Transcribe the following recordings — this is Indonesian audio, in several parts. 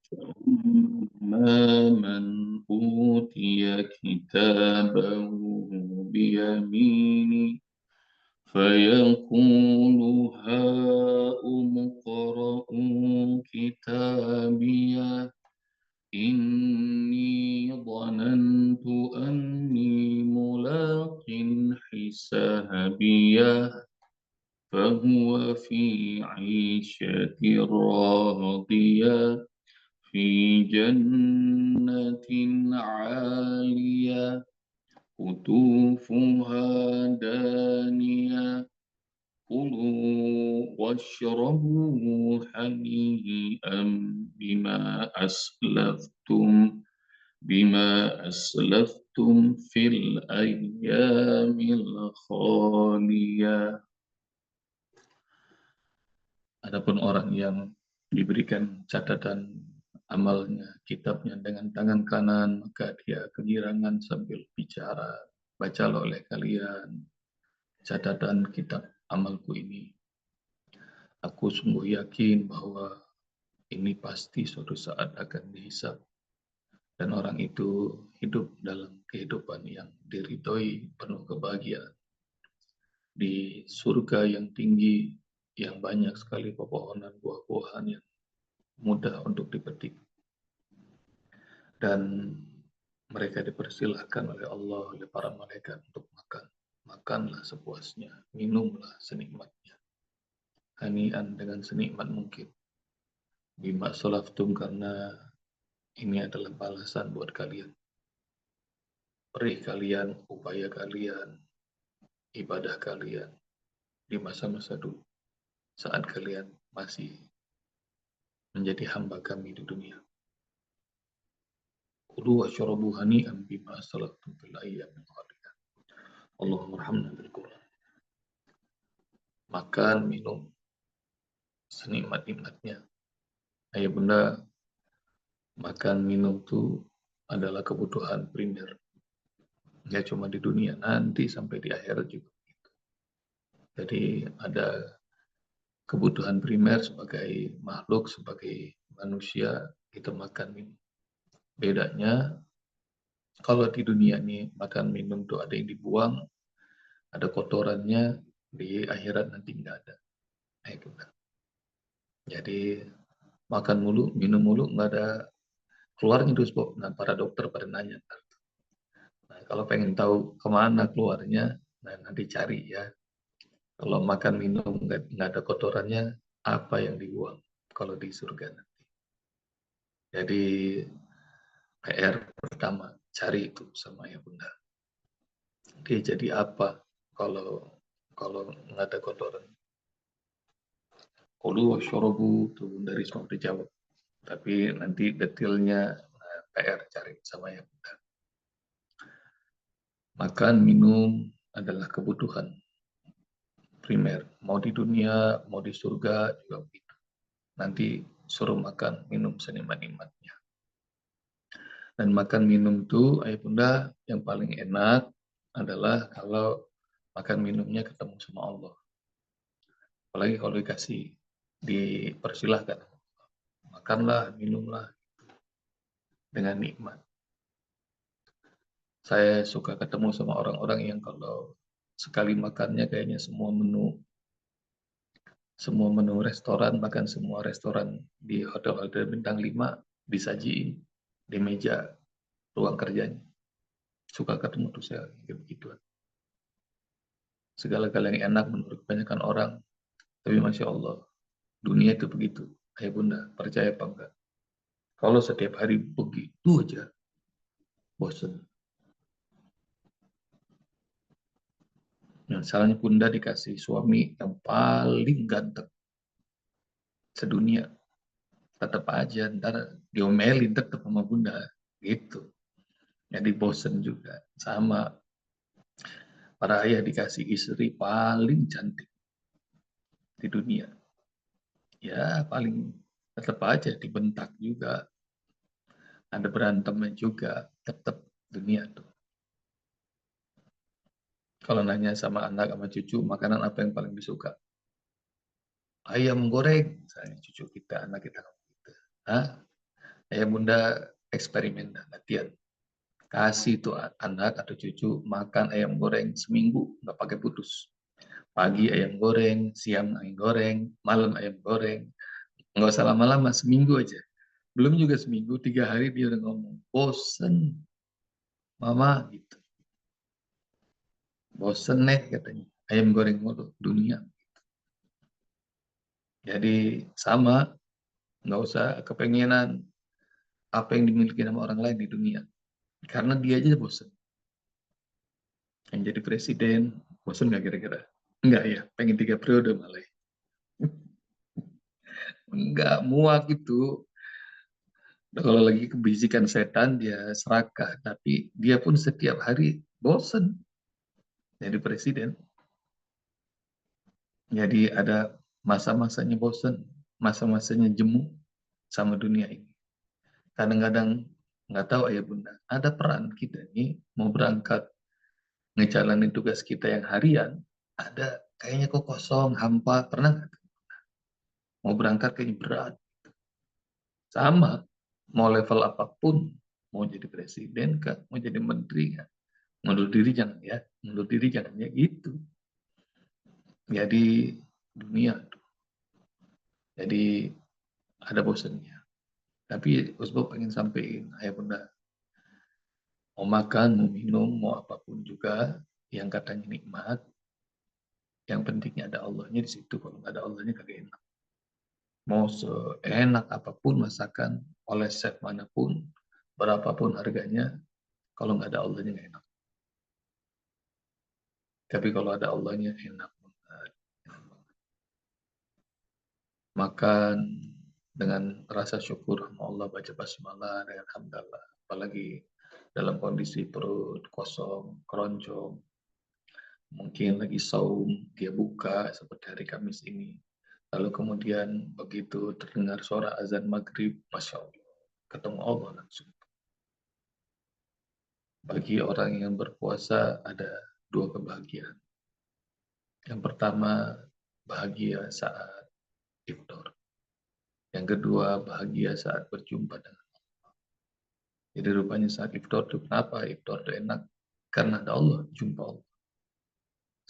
أما من أوتي كتابه بيمينه فيقول هاؤم اقرءوا كتابيه إني ظننت أني ملاق حسابيه فهو في عيشة راضية في جنة عالية قطوفها دانية كلوا واشربوا هنيئا بما أسلفتم في الأيام الخالية. Adapun orang yang diberikan catatan amalnya, kitabnya dengan tangan kanan, maka dia kegirangan sambil bicara, bacalah oleh kalian catatan kitab amalku ini. Aku sungguh yakin bahwa ini pasti suatu saat akan dihisab. Dan orang itu hidup dalam kehidupan yang diridhoi, penuh kebahagiaan. Di surga yang tinggi, yang banyak sekali pepohonan buah-buahan yang mudah untuk dipetik. Dan mereka dipersilahkan oleh Allah, oleh para malaikat untuk makan. Makanlah sepuasnya, minumlah senikmatnya. Hanian dengan senikmat mungkin. Bima salaftum, karena ini adalah balasan buat kalian. Perih kalian, upaya kalian, ibadah kalian di masa-masa dulu. Saat kalian masih menjadi hamba kami di dunia. Kulu wasyarabu hani'an bima salaftum fil ayyamin khaliyah. Allahumma arhamna bil Qur'an. Makan, minum, senikmat-nikmatnya. Ayah bunda, makan, minum itu adalah kebutuhan primer. Ya cuma di dunia, nanti sampai di akhirat juga. Jadi ada kebutuhan primer sebagai makhluk, sebagai manusia, kita makan minum. Bedanya, kalau di dunia ini makan minum tuh ada yang dibuang, ada kotorannya, di akhirat nanti nggak ada. Nah, itu kan. Jadi makan mulu, minum mulu, nggak ada keluarnya terus, Bob. Nah, para dokter pada nanya. Nah, kalau pengen tahu kemana keluarnya, nah nanti cari ya. Kalau makan minum nggak ada kotorannya, apa yang dibuang kalau di surga nanti. Jadi PR pertama, cari itu sama ya bunda. Dia jadi apa kalau nggak ada kotoran? Kulu wasyorobu tuh bunda Risma udah jawab. Tapi nanti detailnya PR cari sama ya bunda. Makan minum adalah kebutuhan primer. Mau di dunia, mau di surga juga begitu. Nanti suruh makan, minum senikmat-nikmatnya. Dan makan minum itu, ayah bunda, yang paling enak adalah kalau makan minumnya ketemu sama Allah. Apalagi kalau dikasih, dipersilahkan. Makanlah, minumlah dengan nikmat. Saya suka ketemu sama orang-orang yang kalau sekali makannya kayaknya semua menu restoran, bahkan semua restoran di hotel-hotel bintang 5 disajiin di meja ruang kerjanya. Suka ketemu tuh saya kayak begitu. Segala-gala yang enak menurut kebanyakan orang. Tapi Masya Allah, dunia itu begitu. Ayah bunda, percaya apa enggak? Kalau setiap hari begitu aja, bosan. Misalnya bunda dikasih suami yang paling ganteng sedunia. Tetap aja, ntar diomelin tetap sama bunda. Gitu. Jadi bosan juga. Sama para ayah dikasih istri paling cantik di dunia. Ya paling tetap aja dibentak juga. Ada berantemnya juga. Tetap dunia tuh. Kalau nanya sama anak sama cucu, makanan apa yang paling disuka? Ayam goreng, misalnya cucu kita, anak kita. Hah? Ayah bunda eksperimen dan latihan. Kasih tuh anak atau cucu makan ayam goreng seminggu, nggak pakai putus. Pagi ayam goreng, siang ayam goreng, malam ayam goreng. Nggak usah lama-lama, seminggu aja. Belum juga seminggu, 3 hari dia udah ngomong, bosen, mama gitu. Bosen nih katanya, ayam goreng mulu dunia. Jadi sama, nggak usah kepengenan apa yang dimiliki sama orang lain di dunia. Karena dia aja bosen. Yang jadi presiden, bosen nggak kira-kira? Enggak ya, pengen 3 periode malah. Enggak, muak gitu. Kalau lagi kebisikan setan, dia serakah. Tapi dia pun setiap hari bosen jadi presiden. Jadi ada masa-masanya bosen, masa-masanya jemu sama dunia ini. Kadang-kadang nggak tahu ayah bunda, ada peran kita nih mau berangkat ngejalanin tugas kita yang harian, ada kayaknya kok kosong, hampa, pernah nggak? Mau berangkat kayaknya berat. Sama, mau level apapun, mau jadi presiden kah, mau jadi menteri kah, mundur diri jangan ya, mundur diri jangan ya gitu. Jadi dunia, jadi ada bosannya. Tapi Usbo pengen sampaikan, ayah bunda, mau makan, mau minum, mau apapun juga, yang katanya nikmat, yang pentingnya ada Allahnya di situ. Kalau nggak ada Allahnya kagak enak. Mau seenak apapun masakan, oleh chef manapun, berapapun harganya, kalau nggak ada Allahnya nggak enak. Tapi kalau ada Allahnya enak banget. Makan dengan rasa syukur sama Allah, baca basmalah dengan hamdalah. Apalagi dalam kondisi perut kosong, keroncong, mungkin lagi saum, dia buka seperti hari Kamis ini. Lalu kemudian begitu terdengar suara azan maghrib, Masya Allah, ketemu Allah langsung. Bagi orang yang berpuasa ada 2 kebahagiaan. Yang pertama, bahagia saat iftar. Yang kedua, bahagia saat berjumpa dengan. Jadi rupanya saat iftar itu kenapa iftar itu enak? Karena ada Allah, jumpa Allah.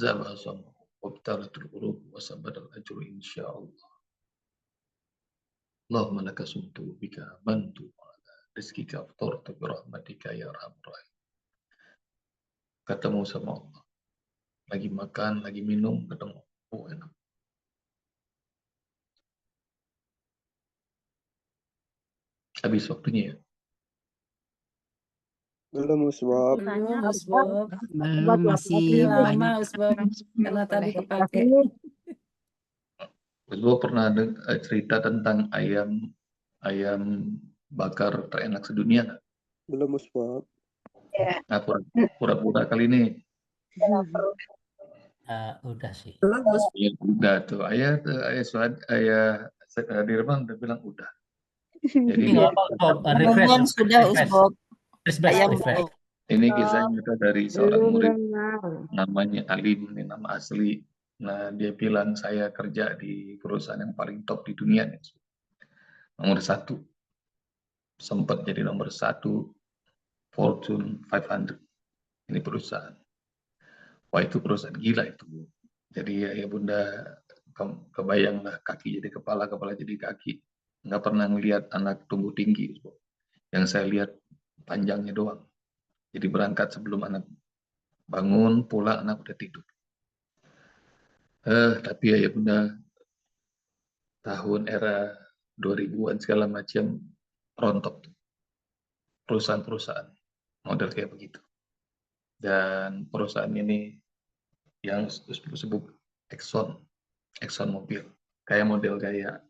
Zabah sama wabtalatul qulub wa sabadal ajru insyaallah. Allahumma laka sumtu bika bantu ala rizkika aftartu birahmatika ya arhamar rahim. Ketemu sama Allah. Lagi makan, lagi minum, ketemu. Oh, enak. Habis waktunya ya. Belum Usbab. Belum, Usbab. Belum, masih Lama, banyak. Usbab. Karena tadi kepake. Gue pernah ada cerita tentang ayam ayam bakar terenak sedunia nggak? Belum Usbab. Nah, pura-pura kali ini. Udah sih. Belum, Usbab. Ya, udah tuh. Ayah Suad, ayah Dirman udah bilang udah. Jadi Ini nggak apa-apa, refresh, Belum, sudah, refresh, Usbab. refresh, Ayam refresh. ini kisah nyata dari seorang murid dengar. namanya Alim, ini nama asli. Nah, dia bilang saya kerja di perusahaan yang paling top di dunia nih. Nomor 1. Sempat jadi nomor 1 Fortune 500. Ini perusahaan. Wah, itu perusahaan gila itu. Jadi ya bunda kebayanglah kaki jadi kepala, kepala jadi kaki. Nggak pernah ngelihat anak tumbuh tinggi. Yang saya lihat panjangnya doang. Jadi berangkat sebelum anak bangun, pulang anak udah tidur. Tapi ya bunda, tahun era 2000-an segala macam rontok. Perusahaan-perusahaan model kayak begitu. Dan perusahaan ini yang disebut Exxon Mobil. Kayak model kayak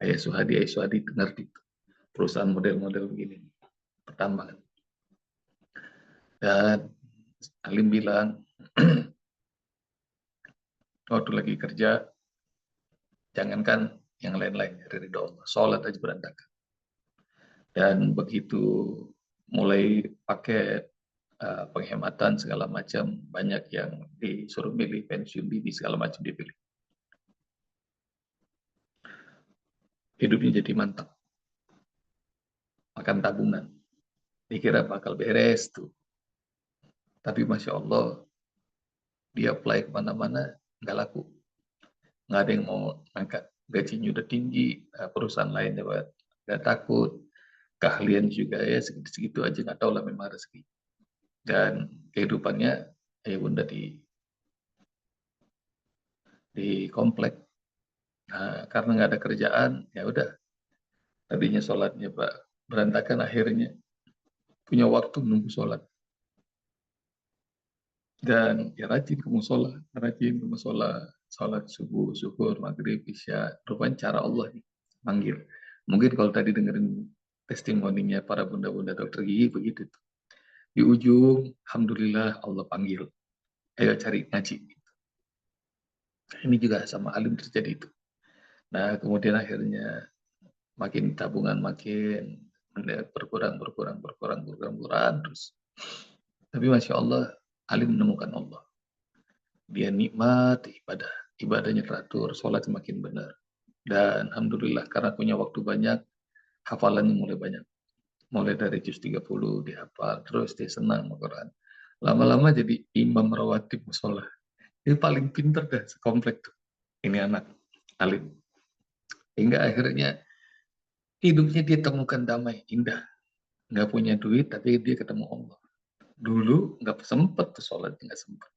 Ayah Suhadi ngerti perusahaan model-model begini pertambangan. Dan Alim bilang waktu lagi kerja jangankan yang lain-lain dari Allah, sholat aja berantakan. Dan begitu mulai pakai penghematan segala macam, banyak yang disuruh milih pensiun dini segala macam dipilih. Hidupnya jadi mantap. makan tabungan. Dikira bakal beres tuh. Tapi Masya Allah, dia apply kemana-mana, nggak laku. Nggak ada yang mau angkat. Gajinya udah tinggi, perusahaan lain juga nggak takut. Keahlian juga ya segitu-segitu aja, nggak tahu lah memang rezeki. Dan kehidupannya ayah bunda di komplek. Nah, karena nggak ada kerjaan, ya udah. Tadinya sholatnya Pak berantakan, akhirnya punya waktu menunggu sholat. Dan ya rajin ke musola, sholat subuh, syukur, maghrib, isya. Rupanya cara Allah nih, manggil. Mungkin kalau tadi dengerin testimoninya para bunda-bunda dokter gigi begitu. Di ujung, alhamdulillah Allah panggil. Ayo cari ngaji. Ini juga sama alim terjadi itu. Nah, kemudian akhirnya makin tabungan makin berkurang terus. Tapi Masya Allah, alim menemukan Allah. Dia nikmat ibadah. Ibadahnya teratur, sholat semakin benar. Dan Alhamdulillah, karena punya waktu banyak, hafalannya mulai banyak. Mulai dari juz 30 dihafal, terus dia senang Al-Quran. Lama-lama jadi imam rawatib musola. Dia paling pinter dah sekomplek tuh. Ini anak alim. Hingga akhirnya hidupnya dia temukan damai, indah. Nggak punya duit, tapi dia ketemu Allah. Dulu nggak sempat tuh sholat, nggak sempat.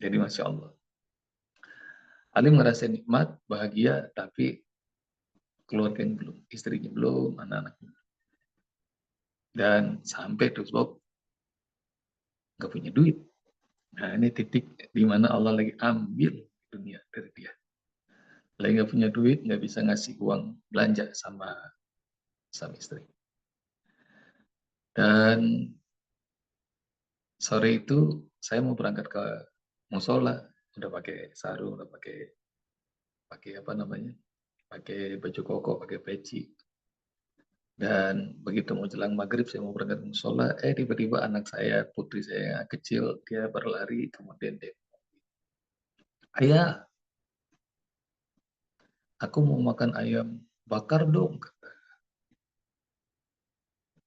Jadi Masya Allah. Alim ngerasain nikmat, bahagia, tapi keluarganya belum, istrinya belum, anak-anaknya. Dan sampai tuh sebab nggak punya duit. Nah ini titik di mana Allah lagi ambil dunia dari dia. Lagi nggak punya duit, nggak bisa ngasih uang belanja sama istri. Dan sore itu saya mau berangkat ke musola, udah pakai sarung, udah pakai apa namanya, pakai baju koko, pakai peci. Dan begitu mau jelang maghrib, saya mau berangkat ke musola, tiba-tiba anak saya, putri saya yang kecil, dia berlari, kemudian dia, ayah, aku mau makan ayam bakar dong,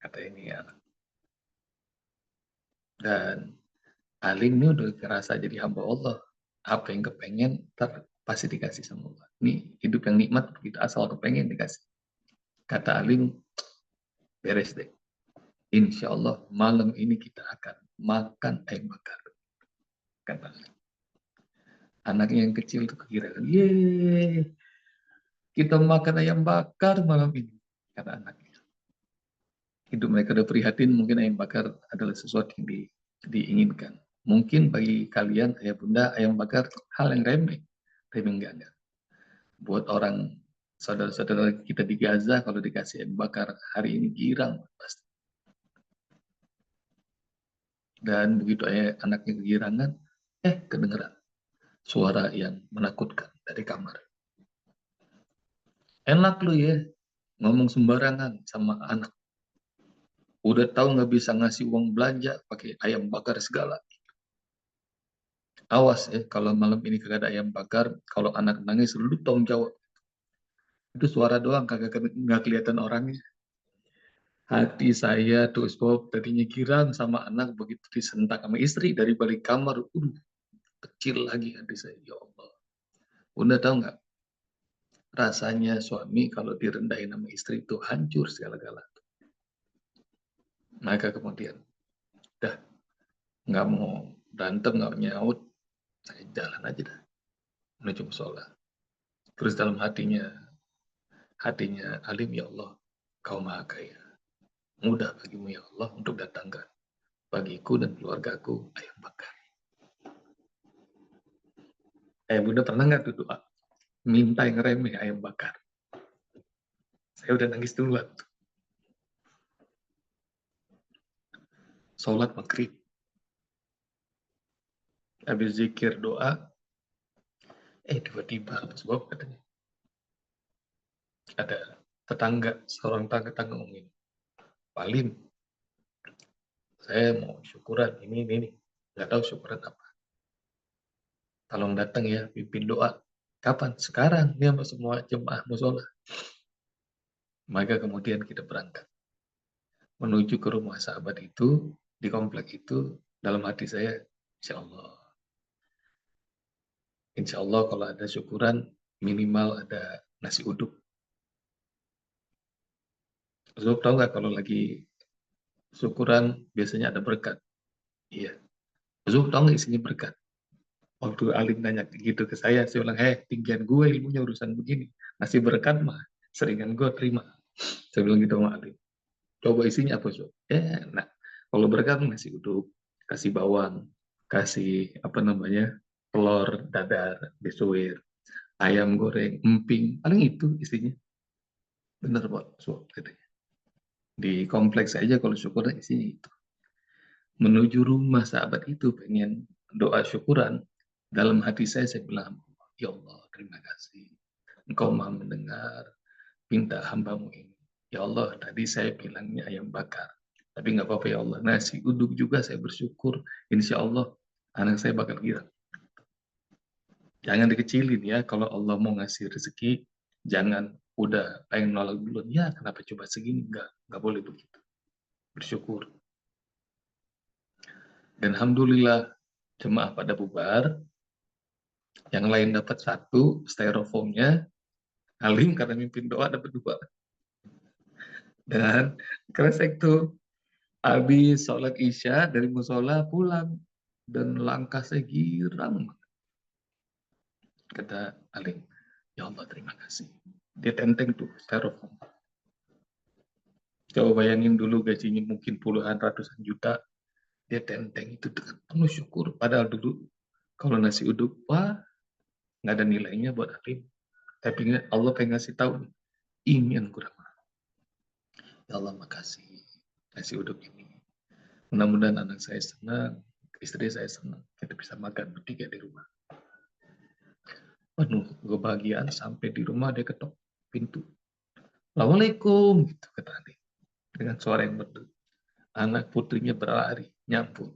kata ini anak. Dan alim ini udah kerasa jadi hamba Allah. Apa yang kepengen, pasti dikasih sama Allah. Ini hidup yang nikmat, begitu asal kepengen dikasih. Kata alim, beres deh. Insya Allah malam ini kita akan makan ayam bakar. Kata alim. Anaknya yang kecil itu kegirangan. Yeay, kita makan ayam bakar malam ini. Kata anaknya. Hidup mereka udah prihatin, mungkin ayam bakar adalah sesuatu yang diinginkan. Mungkin bagi kalian, ayah bunda, ayam bakar hal yang remeh. Remeh enggak. Buat orang saudara-saudara kita di Gaza, kalau dikasih ayam bakar hari ini girang pasti. Dan begitu anaknya kegirangan, kedengeran suara yang menakutkan dari kamar. Enak lu ya, ngomong sembarangan sama anak. Udah tahu nggak bisa ngasih uang belanja, pakai ayam bakar segala. Awas ya, kalau malam ini kagak ada ayam bakar, kalau anak nangis, lu tanggung jawab. Itu suara doang, nggak kelihatan orangnya. Hati saya tuh Bob tadinya girang sama anak, begitu disentak sama istri dari balik kamar, kecil lagi hati saya, ya Allah. Bunda tahu nggak? Rasanya suami kalau direndahin sama istri itu hancur segala-gala. Maka kemudian, dah nggak mau berantem, nggak nyaut, saya jalan aja dah menuju musola. Terus dalam hatinya alim, ya Allah, kau maha kaya. Mudah bagimu ya Allah untuk datangkan bagiku dan keluargaku ayam bakar. Bunda pernah nggak tuh doa? Minta yang remeh ayam bakar. Saya udah nangis duluan. Sholat maghrib. Habis zikir doa. Tiba-tiba sebab katanya. Ada tetangga, seorang tetangga ngomongin. Palim, saya mau syukuran ini. Nggak tahu syukuran apa. Tolong datang ya, pimpin doa. Kapan? Sekarang. Ini sama semua jemaah musola. Maka kemudian kita berangkat. menuju ke rumah sahabat itu, di komplek itu, dalam hati saya, insya Allah kalau ada syukuran, minimal ada nasi uduk. Zul tahu nggak kalau lagi syukuran biasanya ada berkat? Iya. Zul tahu nggak isinya berkat? Waktu Alim nanya gitu ke saya bilang, tinggian gue ilmunya urusan begini. Ngasih berkat mah, seringan gue terima. Saya bilang gitu sama Alim. Coba isinya apa, Zul? Nah, kalau berkat ngasih uduk, kasih bawang, kasih telur dadar, besuir, ayam goreng, emping, paling itu isinya. Bener Pak, Zul, katanya. Di kompleks aja kalau syukurnya isinya itu. Menuju rumah sahabat itu pengen doa syukuran, dalam hati saya bilang, ya Allah terima kasih, Engkau maha mendengar pinta hambamu ini. Ya Allah, tadi saya bilangnya ayam bakar, tapi nggak apa-apa ya Allah, nasi uduk juga saya bersyukur, insya Allah anak saya bakal girang. Jangan dikecilin ya, kalau Allah mau ngasih rezeki, jangan udah pengen nolak dulu, ya kenapa coba segini, nggak boleh begitu, bersyukur. Dan alhamdulillah jemaah pada bubar, yang lain dapat 1 styrofoamnya, Alim karena mimpin doa dapat 2. Dan kresek tuh habis sholat isya dari musola pulang dan langkah saya girang. Kata Alim, ya Allah terima kasih. Dia tenteng tuh styrofoam. Coba bayangin dulu gajinya mungkin puluhan ratusan juta, dia tenteng itu dengan penuh syukur. Padahal dulu kalau nasi uduk, wah nggak ada nilainya buat Alim. Tapi Allah pengen ngasih tahu, ini yang kurang. Ya Allah makasih nasi uduk ini. Mudah-mudahan anak saya senang, istri saya senang. Kita bisa makan bertiga di rumah. Penuh kebahagiaan sampai di rumah dia ketok pintu. Assalamualaikum gitu kata adik. Dengan suara yang merdu. Anak putrinya berlari, nyampur.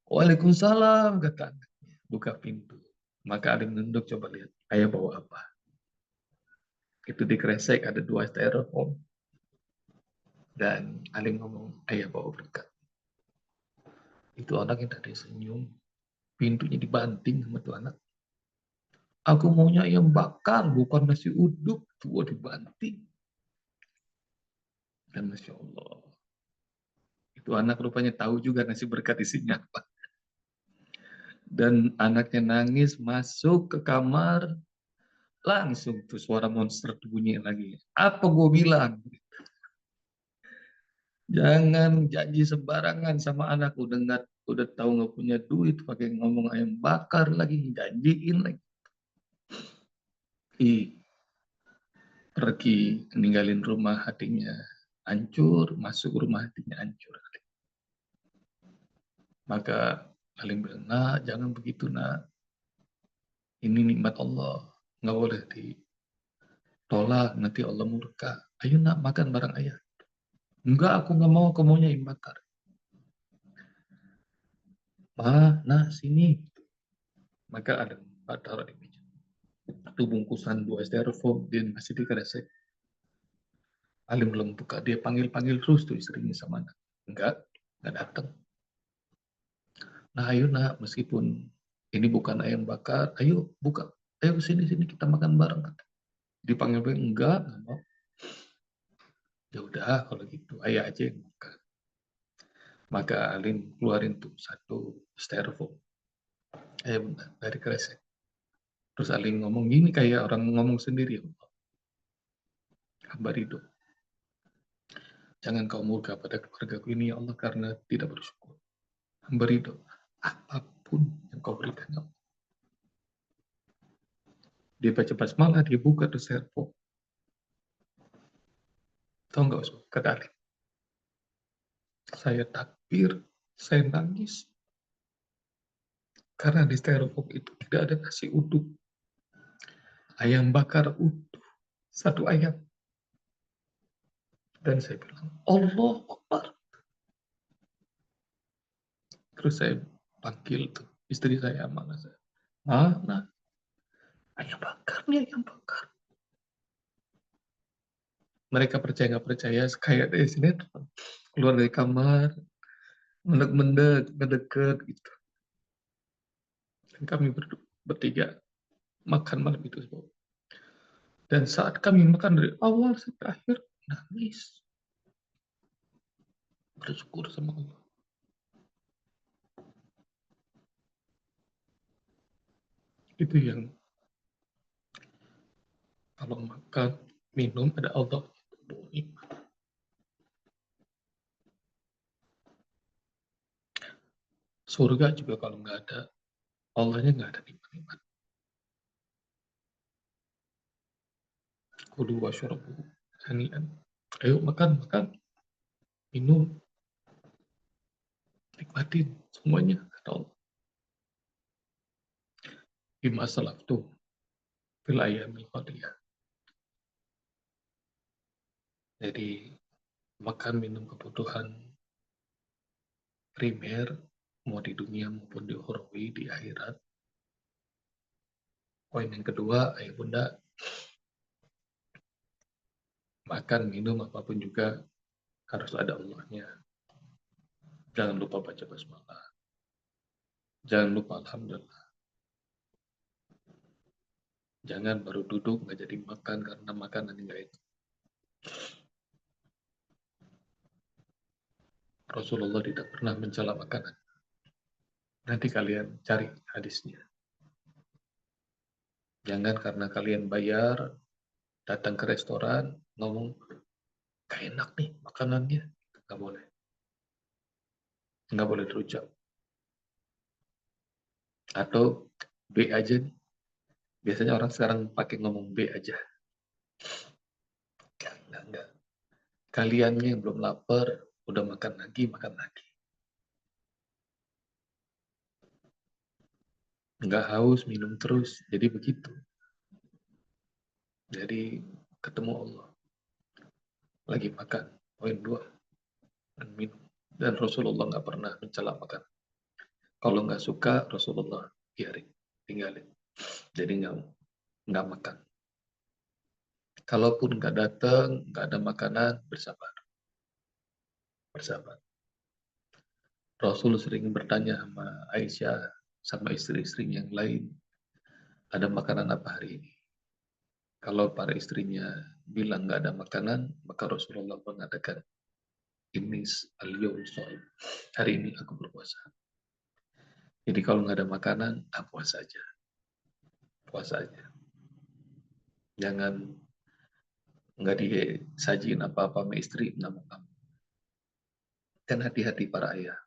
Waalaikumsalam kata anak. Buka pintu. Maka adik menunduk coba lihat. Ayah bawa apa? Itu di kresek ada 2 styrofoam. Dan Alim ngomong, ayah bawa berkat. Itu anak yang tadi senyum, pintunya dibanting sama tuh anak. Aku maunya ayam bakar, bukan nasi uduk. Tuh dibanting. Dan Masya Allah. Itu anak rupanya tahu juga nasi berkat isinya apa. Dan anaknya nangis, masuk ke kamar, langsung tuh suara monster bunyi lagi. Apa gue bilang? Jangan janji sembarangan sama anak. Udah tahu nggak punya duit, pakai ngomong ayam bakar lagi, janjiin lagi. Pergi ninggalin rumah, hatinya hancur, masuk rumah hatinya hancur. Maka Alim bilang, nak jangan begitu nak. Ini nikmat Allah, nggak boleh ditolak, nanti Allah murka. Ayo nak makan bareng ayah. Enggak, aku nggak mau, aku maunya ayam bakar. Nah sini. Maka ada taruh di meja. Itu bungkusan 2 styrofoam, dia masih di kresek. Alim belum buka, dia panggil-panggil terus tuh istrinya sama anak. Enggak datang. Nah ayo nak, meskipun ini bukan ayam bakar, ayo buka. Ayo sini kita makan bareng. Dipanggil enggak mau. Ya udah kalau gitu, ayah aja yang makan. Maka Alim keluarin tuh 1 styrofoam. Bentar, dari kresek. Terus Alim ngomong gini kayak orang ngomong sendiri. Hamba ridho. Jangan kau murka pada keluargaku ini ya Allah karena tidak bersyukur. Hamba ridho. Apapun yang kau berikan ya Allah. Dia baca basmalah, dia buka tuh styrofoam. Tahu nggak Ustaz? Kata Alim. Saya takbir, saya nangis. Karena di styrofoam itu tidak ada nasi uduk. Ayam bakar utuh. 1 ayam. Dan saya bilang, Allah Akbar. Terus saya panggil tuh istri saya, mana saya. Nah, ayam bakar nih, ayam bakar. Mereka percaya nggak percaya, kayak di sinetron. keluar dari kamar, mendek-mendek, ngedeket gitu. Dan kami bertiga makan malam itu. Dan saat kami makan dari awal sampai akhir, nangis. Bersyukur sama Allah. Itu yang kalau makan, minum, ada Allah. Nikmat. Surga juga kalau nggak ada, Allahnya nggak ada nikmat-nikmat. Kulu wasyarabu hanian. Ayo makan, makan. Minum. Nikmatin semuanya. Kata Allah. Bima salaftu fil ayyamil qadiyah. Jadi makan minum kebutuhan primer mau di dunia maupun di ukhrawi di akhirat. Poin yang kedua, ayah bunda, makan minum apapun juga harus ada Allahnya. Jangan lupa baca basmalah. Jangan lupa alhamdulillah. Jangan baru duduk nggak jadi makan karena makanan nggak itu. Rasulullah tidak pernah mencela makanan. Nanti kalian cari hadisnya. Jangan karena kalian bayar, datang ke restoran, ngomong, gak enak nih makanannya. Nggak boleh. Nggak boleh terucap. Atau B aja nih. Biasanya orang sekarang pakai ngomong B aja. Enggak. Kaliannya yang belum lapar, udah makan lagi. Nggak haus, minum terus. Jadi begitu. Jadi ketemu Allah. Lagi makan. Poin 2. Dan minum. Dan Rasulullah nggak pernah mencela makan. Kalau nggak suka, Rasulullah biarin. Tinggalin. Jadi nggak makan. Kalaupun nggak datang, nggak ada makanan, bersabar. Rasul sering bertanya sama Aisyah, sama istri-istri yang lain, ada makanan apa hari ini? Kalau para istrinya bilang nggak ada makanan, maka Rasulullah mengatakan, ini al-yawm shaim. Hari ini aku berpuasa. Jadi kalau nggak ada makanan, puasa aja. Puasa aja. Jangan nggak disajin apa-apa sama istri, nggak mau. Dan hati-hati para ayah.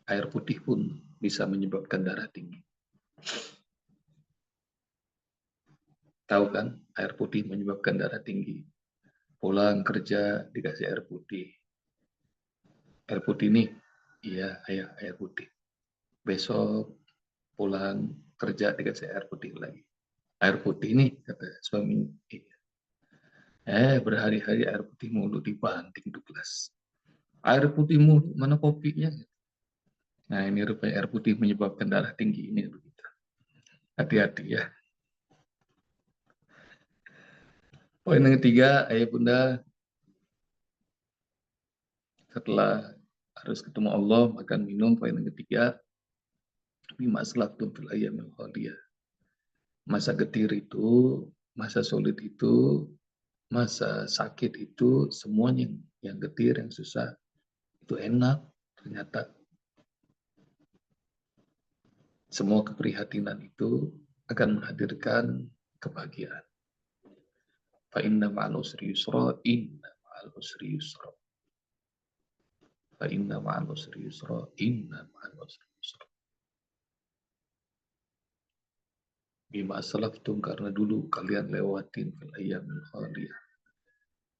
Air putih pun bisa menyebabkan darah tinggi. Tahu kan, air putih menyebabkan darah tinggi. Pulang kerja dikasih air putih. Air putih nih, iya ayah air putih. Besok pulang kerja dikasih air putih lagi. Air putih nih, kata suami. Berhari-hari air putih mulu dibanting tuh gelas. Air putih mulu, mana kopinya? Nah ini rupanya air putih menyebabkan darah tinggi ini begitu. Hati-hati ya. Poin yang ketiga, ayah bunda, setelah harus ketemu Allah, makan minum. Poin yang ketiga, bima aslaftum fil ayyamil khaliyah. Masa getir itu, masa sulit itu, masa sakit itu, semuanya yang getir, yang susah, itu enak. Ternyata semua keprihatinan itu akan menghadirkan kebahagiaan. Fa inna ma'al usri yusra, inna ma'al usri yusra. Fa inna ma'al usri yusra, inna ma'al usri yusra. Bima aslaftum, karena dulu kalian lewatin fil ayyamil khaliyah,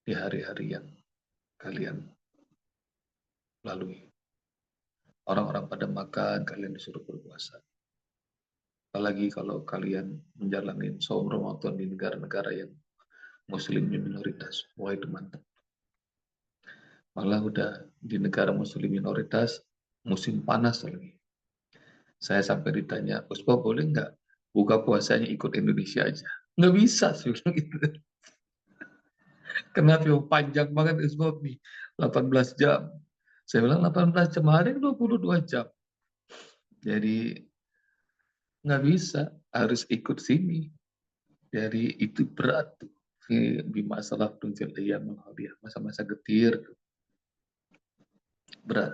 di hari-hari yang kalian lalui. Orang-orang pada makan, kalian disuruh berpuasa. Apalagi kalau kalian menjalani saum Ramadan di negara-negara yang muslimnya minoritas. Wah itu mantap. Malah udah di negara muslim minoritas, musim panas lagi. Saya sampai ditanya, Uspa boleh nggak buka puasanya ikut Indonesia aja? Nggak bisa sih. Gitu. Kenapa panjang banget Isbab nih, 18 jam. Saya bilang 18 jam hari 22 jam. Jadi nggak bisa, harus ikut sini. Jadi itu berat tuh. Di masalah tuncil dia masa-masa getir tuh. Berat.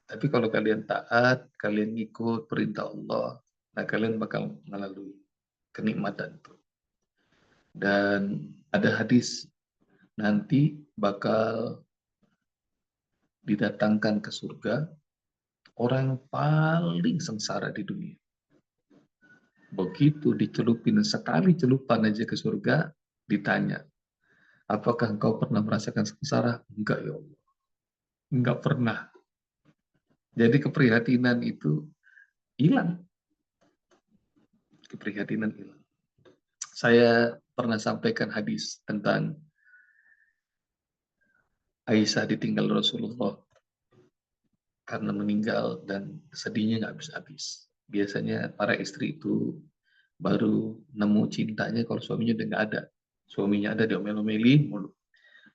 Tapi kalau kalian taat, kalian ikut perintah Allah, nah kalian bakal melalui kenikmatan itu. Dan ada hadis, nanti bakal didatangkan ke surga orang yang paling sengsara di dunia. Begitu dicelupin sekali celupan aja ke surga, ditanya, apakah engkau pernah merasakan sengsara? Enggak ya Allah. Enggak pernah. Jadi keprihatinan itu hilang. Keprihatinan hilang. Saya pernah sampaikan hadis tentang Aisyah ditinggal Rasulullah karena meninggal dan sedihnya nggak habis-habis. Biasanya para istri itu baru nemu cintanya kalau suaminya udah nggak ada. Suaminya ada diomel-omelin mulu.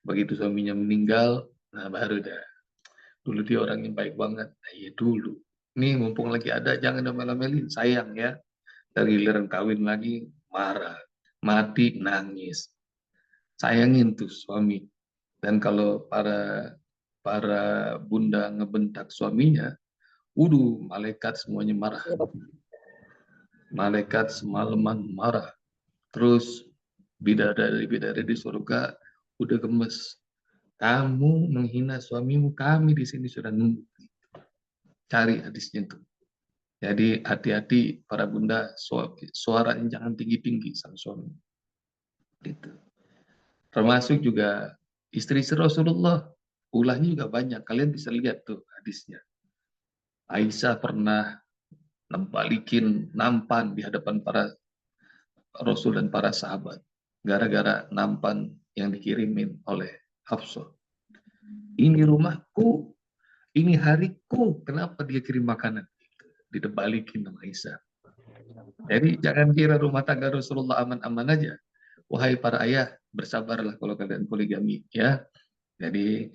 Begitu suaminya meninggal, nah baru dah. Dulu dia orang yang baik banget. Nah, iya dulu. Nih mumpung lagi ada, jangan diomel-omelin. Sayang ya. Dari giliran kawin lagi, marah. Mati, nangis. Sayangin tuh suami. Dan kalau para bunda ngebentak suaminya, malaikat semuanya marah. Malaikat semalaman marah. Terus bidadari di surga udah gemes. Kamu menghina suamimu, kami di sini sudah nunggu. Cari hadisnya tuh. Jadi hati-hati para bunda, suaranya jangan tinggi-tinggi sama suami. Gitu. Termasuk juga istri-istri Rasulullah. Ulahnya juga banyak. Kalian bisa lihat tuh hadisnya. Aisyah pernah balikin nampan di hadapan para Rasul dan para sahabat. Gara-gara nampan yang dikirimin oleh Hafsah. Ini rumahku, ini hariku. Kenapa dia kirim makanan? Dibalikin sama Aisyah. Jadi jangan kira rumah tangga Rasulullah aman-aman aja. Wahai para ayah, bersabarlah kalau kalian poligami. Ya, jadi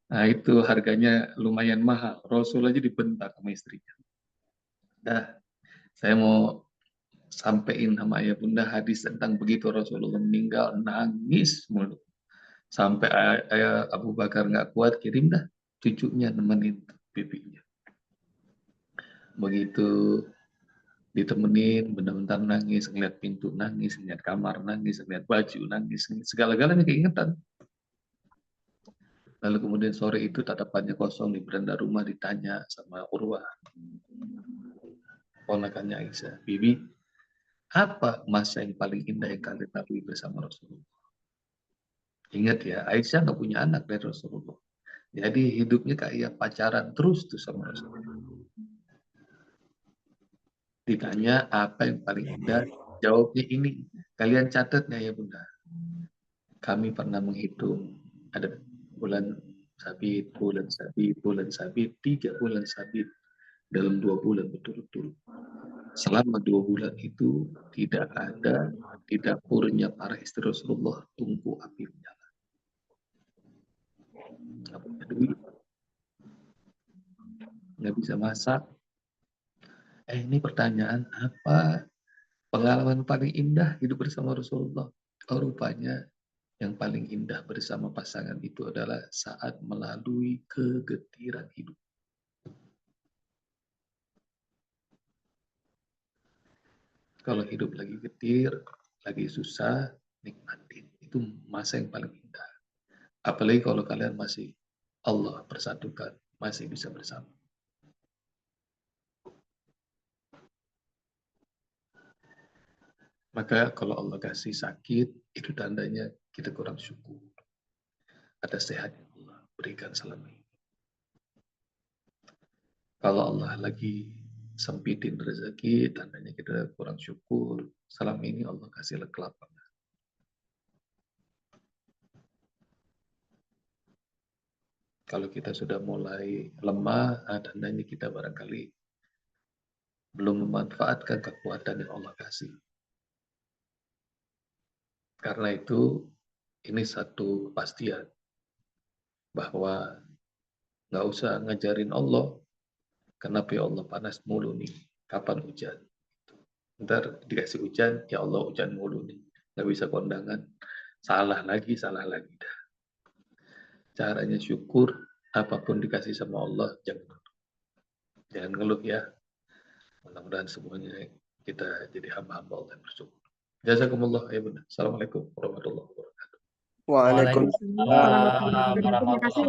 nah itu harganya lumayan mahal. Rasul aja dibentak sama istrinya. Nah, saya mau sampaikan sama ayah bunda hadis tentang begitu Rasulullah meninggal, nangis mulu. Sampai ayah Abu Bakar nggak kuat, kirim dah cucunya nemenin pipinya. Begitu ditemenin, benar-benar nangis, ngeliat pintu nangis, ngeliat kamar nangis, ngeliat baju nangis, segala-galanya keingetan. Lalu kemudian sore itu tatapannya kosong di beranda rumah, ditanya sama Urwah, ponakannya Aisyah, Bibi, apa masa yang paling indah yang kalian lalui bersama Rasulullah? Ingat ya, Aisyah nggak punya anak dari Rasulullah. Jadi hidupnya kayak pacaran terus tuh sama Rasulullah. Ditanya apa yang paling indah, jawabnya ini. Kalian catat nggak ya bunda? Kami pernah menghitung ada bulan sabit, 3 bulan sabit dalam 2 bulan berturut-turut. Selama 2 bulan itu tidak ada di dapurnya para istri Rasulullah tungku api menyala. Nggak punya duit, nggak bisa masak. Ini pertanyaan, apa pengalaman paling indah hidup bersama Rasulullah? Oh, rupanya yang paling indah bersama pasangan itu adalah saat melalui kegetiran hidup. Kalau hidup lagi getir, lagi susah, nikmatin. Itu masa yang paling indah. Apalagi kalau kalian masih Allah persatukan, masih bisa bersama. Maka kalau Allah kasih sakit, itu tandanya kita kurang syukur atas sehat yang Allah berikan selama ini. Kalau Allah lagi sempitin rezeki, tandanya kita kurang syukur. Selama ini Allah kasih kelapangan. Kalau kita sudah mulai lemah, tandanya kita barangkali belum memanfaatkan kekuatan yang Allah kasih. Karena itu, ini satu kepastian bahwa nggak usah ngajarin Allah, kenapa ya Allah panas mulu nih, kapan hujan? Ntar dikasih hujan, ya Allah hujan mulu nih, nggak bisa kondangan, salah lagi. Dah. Caranya syukur, apapun dikasih sama Allah, jangan ngeluh ya. Mudah-mudahan semuanya kita jadi hamba-hamba Allah yang bersyukur. Jazakumullah ya benar. Assalamualaikum warahmatullahi wabarakatuh. Waalaikumsalam. Waalaikumsalam warahmatullahi wabarakatuh.